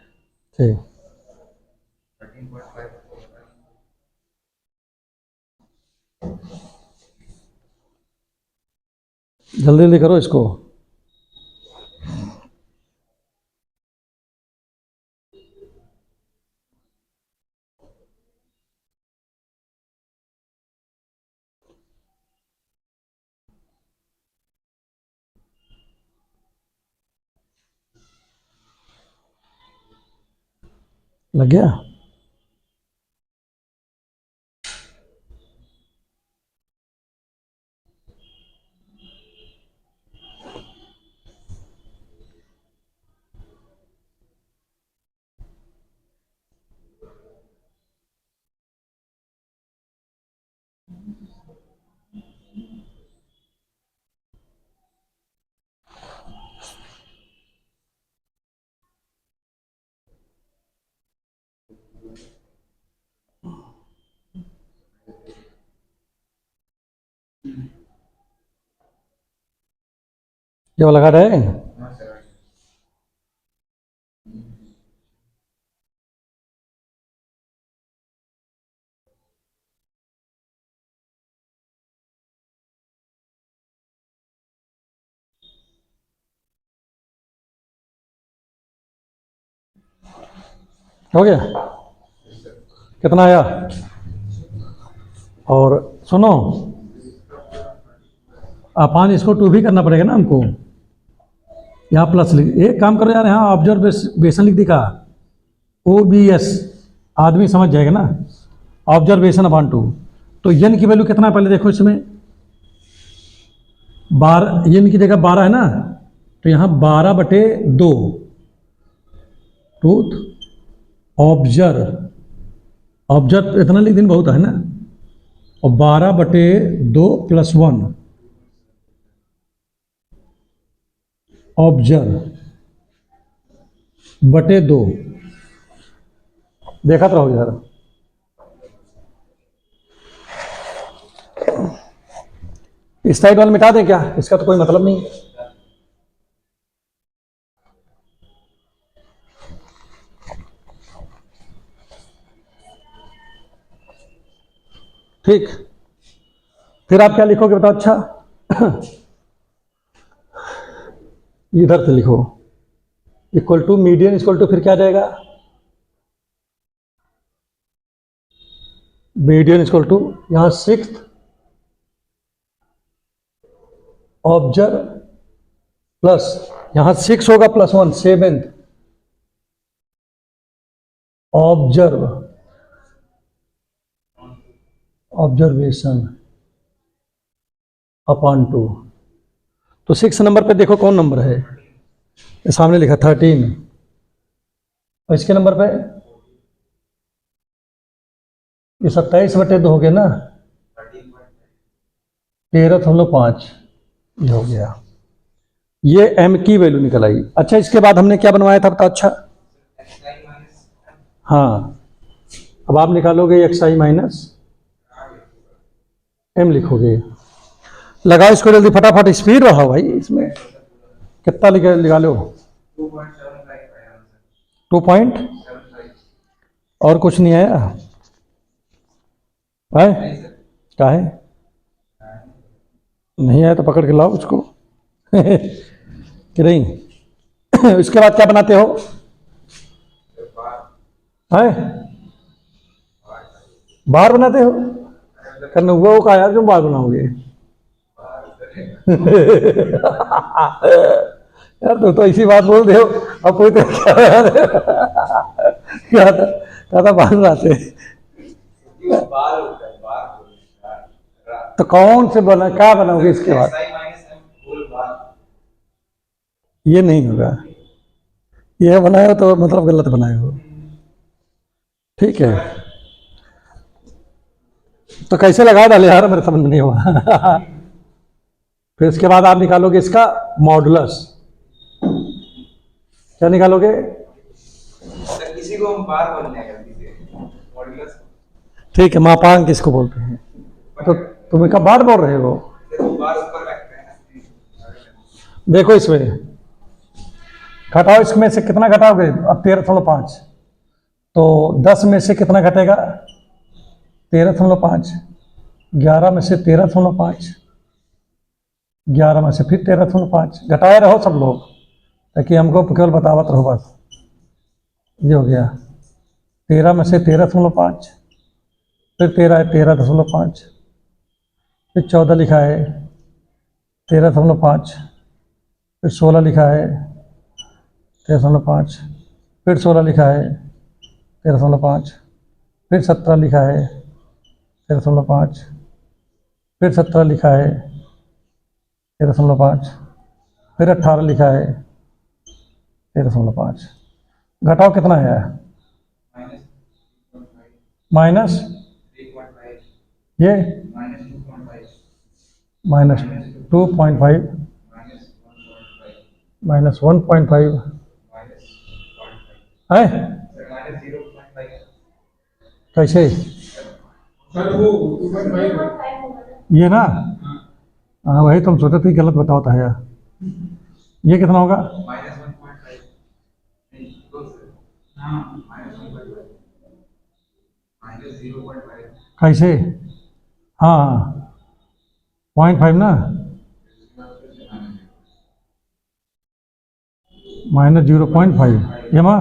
ठीक, 13.5। जल्दी जल्दी करो इसको। लग गया? ये वाला लगा रहे? हो गया? कितना आया? और सुनो, अपान इसको 2 भी करना पड़ेगा ना हमको। यहाँ प्लस लिख, एक काम करो यार, यहाँ ऑब्जर्वेशन लिख दिखा, OBS, आदमी समझ जाएगा ना, ऑब्जर्वेशन अपान 2। तो यन की वैल्यू कितना है पहले देखो इसमें, 12, यन की जगह 12 है ना, तो यहाँ 12/2 टूथ ऑब्जर्व इतना लिख दिन बहुत है ना, और 12/2 + 1 ऑब्जर्व बटे 2। देखा तो रहो यार, इस साइड वाला मिटा दें क्या? इसका तो कोई मतलब नहीं। ठीक, फिर आप क्या लिखोगे बताओ? अच्छा इधर से लिखो, equal to median equal to, फिर क्या जाएगा? मीडियन इक्वल टू, यहाँ 6th ऑब्जर्व प्लस, यहाँ 6 होगा + 1 7th ऑब्जर्वेशन अपान 2। तो 6 नंबर पे देखो कौन नंबर है, ये सामने लिखा 13, और इसके नंबर पे ये 27/2 हो गया ना, 13.5, ये हो गया। ये m की वैल्यू निकल आई। अच्छा, इसके बाद हमने क्या बनवाया था बताओ? अच्छा हाँ, अब आप निकालोगे xi माइनस m लिखोगे। लगाओ इसको जल्दी फटाफट, स्पीड रहा भाई इसमें। कितना लगा लो? 2 पॉइंट, और कुछ नहीं आया है? क्या है? नहीं आया तो पकड़ के लाओ उसको कि नहीं? इसके बाद क्या बनाते हो? है बार बनाते हो? करने हुआ का यार, जो बार बनाओगे यार, तो इसी बात बोल दे हो। अब कोई तो क्या था बार बनाते, तो कौन से बना, क्या बनाओगे इसके बाद? ये नहीं होगा, ये बनाए हो तो मतलब गलत बनाए हो। ठीक है, तो कैसे लगा डाले यार, मेरे समझ में नहीं हुआ। फिर इसके बाद आप निकालोगे इसका मॉडुलस। क्या निकालोगे? किसी को हम बार बोलते हैं, मॉडुलस। ठीक है, मापांक किसको बोलते हैं? तो तुम कब बार बोल रहे हो? बार ऊपर रखते हैं। देखो इसमें घटाओ, इसमें से कितना घटाओगे? अब 13.5, तो 10 में से कितना घटेगा? 13.5, 11 में से 13.5, 11 में से फिर 13.5 घटाए रहो सब लोग, ताकि हमको केवल बतावत रहो बस। ये हो गया 13 में से 13.5, फिर 13 है 13.5, फिर 14 लिखा है 13.5, फिर 16 लिखा है 13.5, फिर 16 लिखा है 13.5, फिर 17 लिखा है 13.5, फिर 17 लिखा है 13.5, फिर 18 लिखा है 13.5। घटाओ कितना है? माइनस ये माइनस 2.5, माइनस 1.5 है। कैसे? सर वो 2.5 ये ना, हाँ वही तुम सोचे थे, गलत बताओ था यार। ये कितना होगा? कैसे? हाँ 0.5 ना, माइनस 0.5 ये माँ,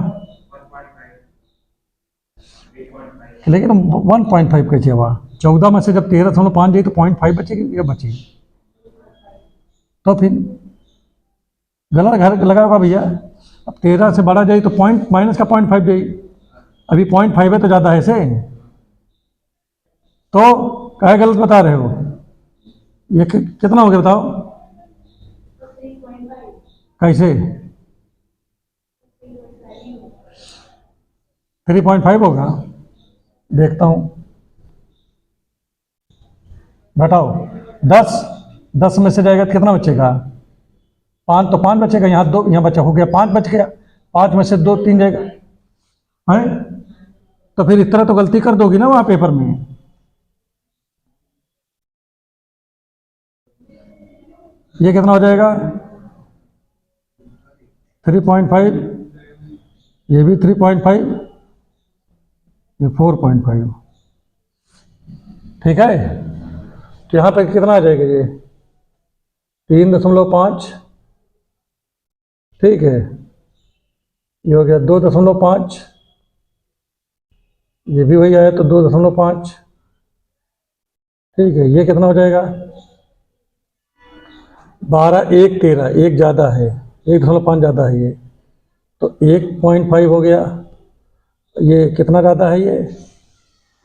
लेकिन 1.5 कैसे हुआ? 14 में से जब 13.5 जाए तो 0.5 बचेगी या बचेगी? तो फिर गलत घर लगा होगा भैया। अब 13 से बड़ा जाए तो पॉइंट माइनस का 0.5 जाए, अभी 0.5 है तो ज़्यादा है ऐसे, तो क्या गलत बता रहे हो? ये कितना हो गया बताओ? कैसे 3.5 होगा? देखता हूँ, घटाओ। 10 में से जाएगा तो कितना बचेगा? 5 तो 5 बचेगा, यहाँ 2, यहाँ बचा हो गया 5 बच गया, 5 में से 2 3 जाएगा है। तो फिर इस तरह तो गलती कर दोगी ना वहाँ पेपर में। ये कितना हो जाएगा? 3.5, ये भी 3.5, ये 4.5। ठीक है, तो यहाँ पर कितना आ जाएगा? ये 3.5, ठीक है। ये हो गया 2.5, ये भी वही आया तो 2.5, ठीक है। ये कितना हो जाएगा? 12, 1, 13, एक ज़्यादा है, 1.5 ज़्यादा है ये, तो 1.5 हो गया। ये कितना ज़्यादा है? ये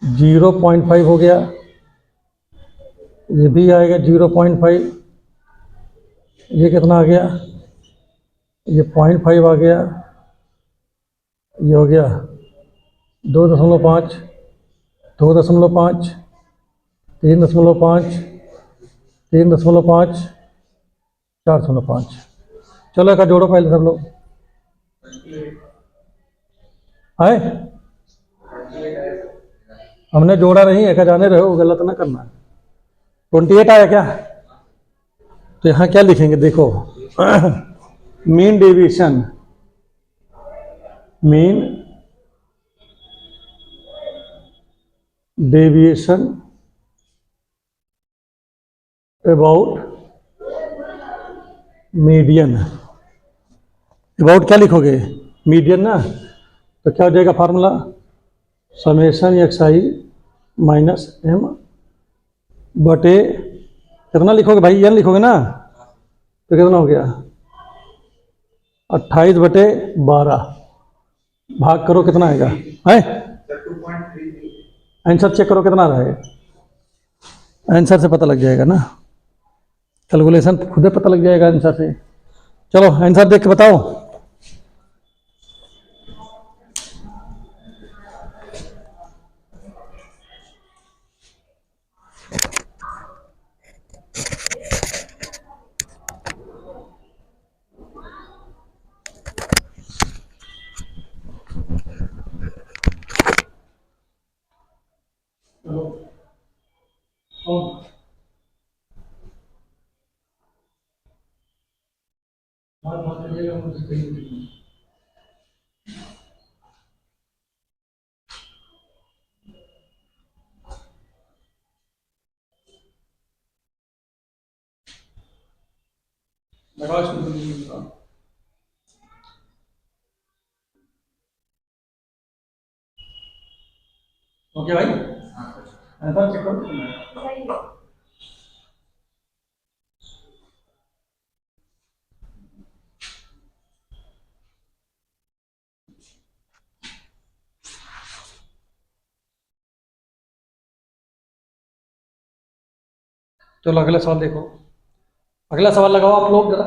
0.5 हो गया, ये भी आएगा 0.5। ये कितना आ गया? ये 0.5 आ गया, ये हो गया 2.5, 2.5, 3.5, 3.5, 4.5। चलो एक जोड़ो पहले सब लोग, है हमने जोड़ा नहीं है, जाने रहो, गलत ना करना। 28 आया क्या? तो यहाँ क्या लिखेंगे देखो, mean deviation, mean deviation about median. About क्या लिखोगे? मीडियन ना, तो क्या हो जाएगा formula? Summation x i minus M बटे, कितना लिखोगे भाई? एन लिखोगे ना, तो कितना हो गया? 28/12, भाग करो कितना आएगा है? आंसर चेक करो कितना आ रहा है, आंसर से पता लग जाएगा ना, कैलकुलेशन खुद पता लग जाएगा आंसर से। चलो आंसर देख के बताओ। लगाओ इसको जल्दी लगाओ। ओके भाई, आंसर चेक करो। सही है। चलो अगला सवाल देखो, अगला सवाल लगाओ आप लोग जरा।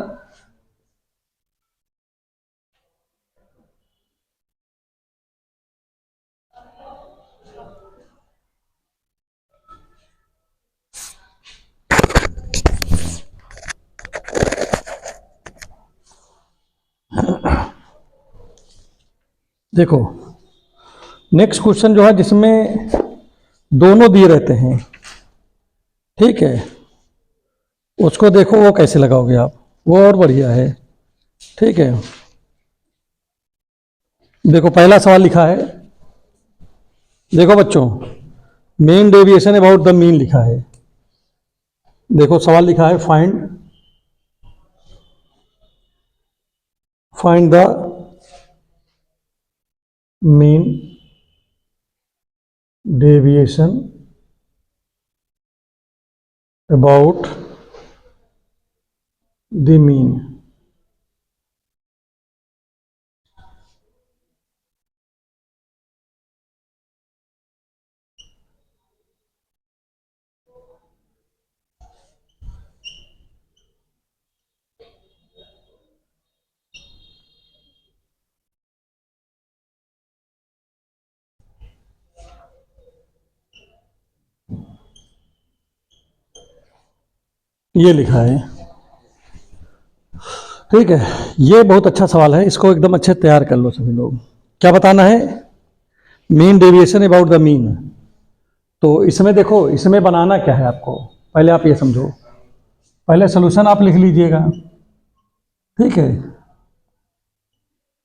देखो नेक्स्ट क्वेश्चन जो है जिसमें दोनों दिए रहते हैं, ठीक है, उसको देखो वो कैसे लगाओगे आप, वो और बढ़िया है। ठीक है, देखो पहला सवाल लिखा है, देखो बच्चों main deviation about the mean लिखा है। देखो सवाल लिखा है find the mean deviation about the mean. ये लिखा है, ठीक है। ये बहुत अच्छा सवाल है, इसको एकदम अच्छे तैयार कर लो सभी लोग। क्या बताना है? Mean deviation about the mean. तो इसमें देखो, इसमें बनाना क्या है आपको, पहले आप ये समझो। पहले सॉल्यूशन आप लिख लीजिएगा, ठीक है।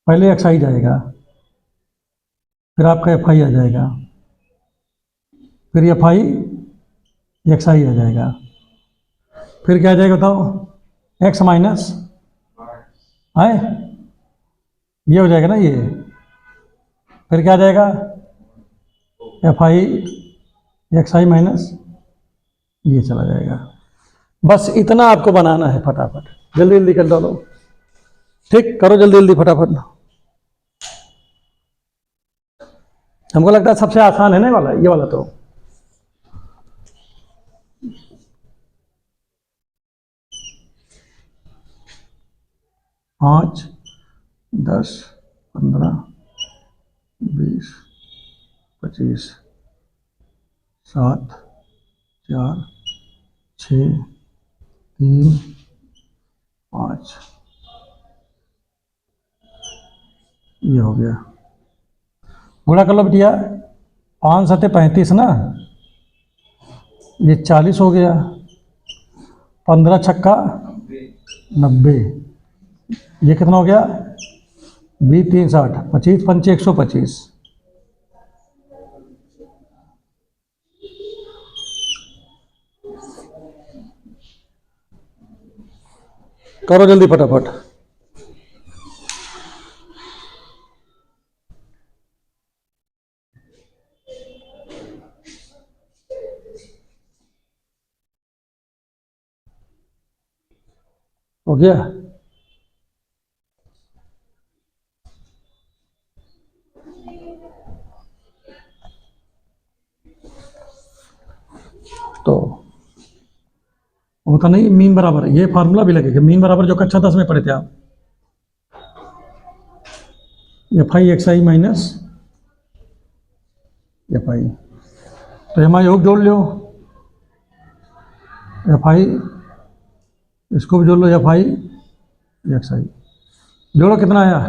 पहले एक्सरसाइज आएगा, फिर आपका एफ आई आ जाएगा, फिर एफ आई एक्सरसाइज आ जाएगा, फिर क्या आ जाएगा बताओ? एक्स माइनस है, ये हो जाएगा ना ये। फिर क्या आ जाएगा? F I x i minus, ये चला जाएगा। बस इतना आपको बनाना है, फटाफट जल्दी जल्दी कर डालो। ठीक, करो जल्दी जल्दी फटाफट। हमको लगता है सबसे आसान है ना वाला, ये वाला। तो पाँच, 10, 15, 20, 25, 7, 4, 6, 3, 5, ये हो गया। गुणा कर लो बिटिया, 5 सत्ते 35 ना, ये 40 हो गया, 15 छक्का 90, ये कितना हो गया? 20 3 60, 25 पंचे 125। करो जल्दी फटाफट। हो गया? तो होता नहीं मीन बराबर, ये फार्मूला भी लगेगा मीन बराबर, जो कक्षा 10 में पढ़े थे आप। F I x i minus F I, तो एम आई योग जोड़ लो, एफ आई इसको भी जोड़ लो, एफ आई एक्स आई जोड़ो, कितना आया?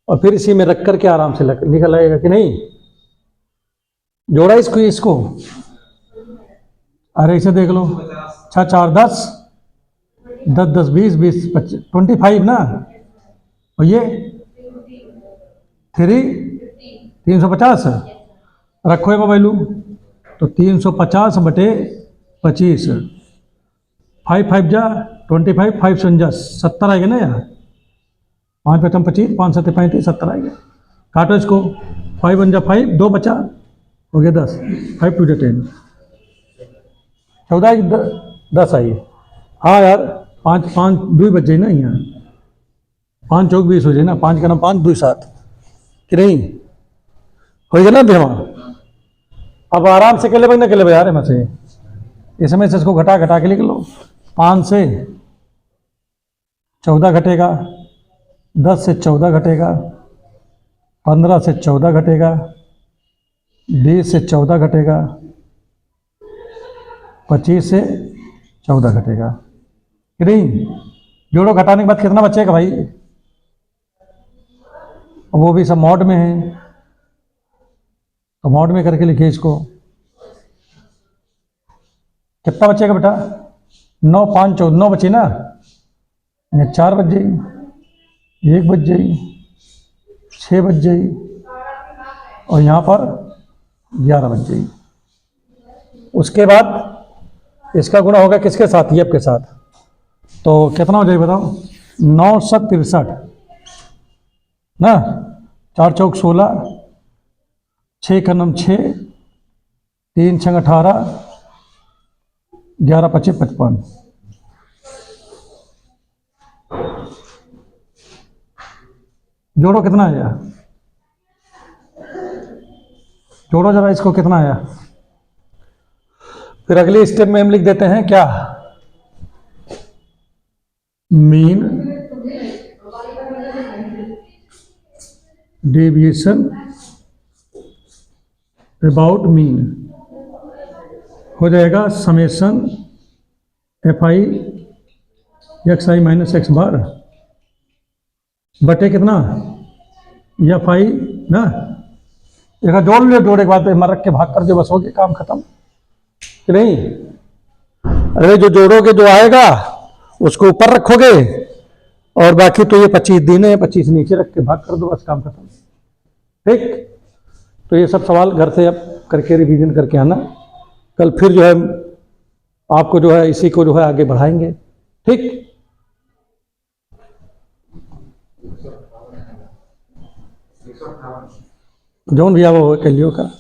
और फिर इसी में रख करके आराम से निकल आएगा कि नहीं? जोड़ा इसको, अरे इसे देख लो, 6 4 10, 10 10 20 20 25 25 ना, और ये 350 रखो है वैल्यू, तो 350 बटे 25, 5 5 जा 25 5 49 70 आएगा ना यार, 5 पचम 25, 5 7 35, 70 आएगा। काटो इसको, 5 1 जा 5, 2 बचा, हो गया 10, 5 2 जा 10, 14 10 आई। हाँ यार 5 5 2 बच जाए ना यहाँ, 5 चौक 20 हो जाए ना, 5 का नाम 5 2 7 कि नहीं हो गया ना भेमा। अब आराम से के ले भाई यार से इसमें से इसको घटा घटा के लिख लो। 5 से 14 घटेगा, 10 से 14 घटेगा, 15 से 14 घटेगा, 20 से 14 घटेगा, 25 से 14 घटेगा कि नहीं। जोड़ो, घटाने के बाद कितना बचेगा भाई, वो भी सब मॉड में है तो मॉड में करके लिखिए इसको। कितना बचेगा बेटा, 9 5 14, 9 बची ना, 4 बच जाएगी, 1 बच जाएगी, 6 बच जाएगी और यहाँ पर 11 बच जाएगी। उसके बाद इसका गुणा होगा किसके साथ, ये के साथ, तो कितना हो जाएगा बताओ, 9 7 63 ना, 4 चौक 16, 6 का नम 6, 3 6 18, 11 25 55। जोड़ो कितना आया, जोड़ो जरा इसको, कितना आया। फिर अगले स्टेप में हम लिख देते हैं क्या, मीन डेविएशन अबाउट मीन हो जाएगा summation FI XI minus X बार बटे कितना FI ना, एक जोड़ लो, जोड़े के बाद रख के भाग कर दो, बस हो गया काम खत्म कि नहीं। अरे जो जोड़ोगे जो आएगा उसको ऊपर रखोगे और बाकी तो ये 25 दिन है, 25 नीचे रख के भाग कर दो, बस काम खत्म। ठीक, तो ये सब सवाल घर से अब करके रिवीजन करके आना, कल फिर जो है आपको जो है इसी को जो है आगे बढ़ाएंगे। ठीक, जौन भी वो कह लियो का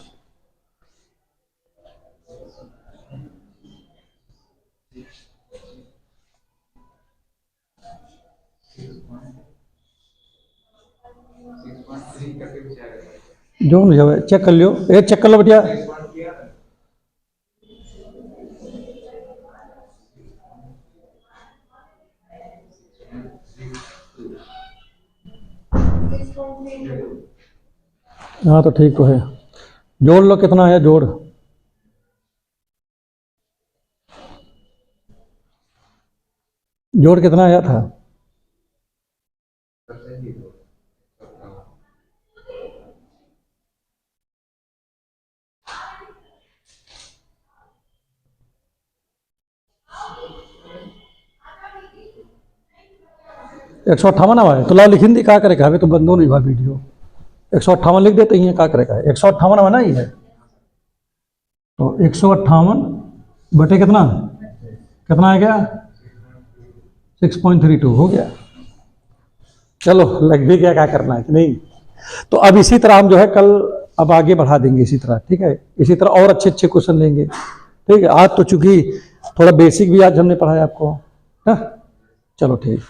जो भी है चेक कर लियो, एक चेक कर लो बेटिया। हाँ तो ठीक तो है, जोड़ लो कितना है, जोड़ जोड़ कितना आया था, एक 158 आवा है तो लाओ लिखिन दी, क्या करेगा अभी तो बंदो नहीं हुआ वीडियो। 158 लिख देते हैं, क्या करेगा, 158 आवा ना ही है, तो 158 बटे कितना, कितना आ गया 6.32 हो गया। चलो लग भी गया, क्या करना है कि नहीं। तो अब इसी तरह हम जो है कल अब आगे बढ़ा देंगे इसी तरह, ठीक है, इसी तरह और अच्छे अच्छे क्वेश्चन लेंगे। ठीक है, आज तो चूंकि थोड़ा बेसिक भी आज हमने पढ़ाया आपको, हाँ चलो ठीक।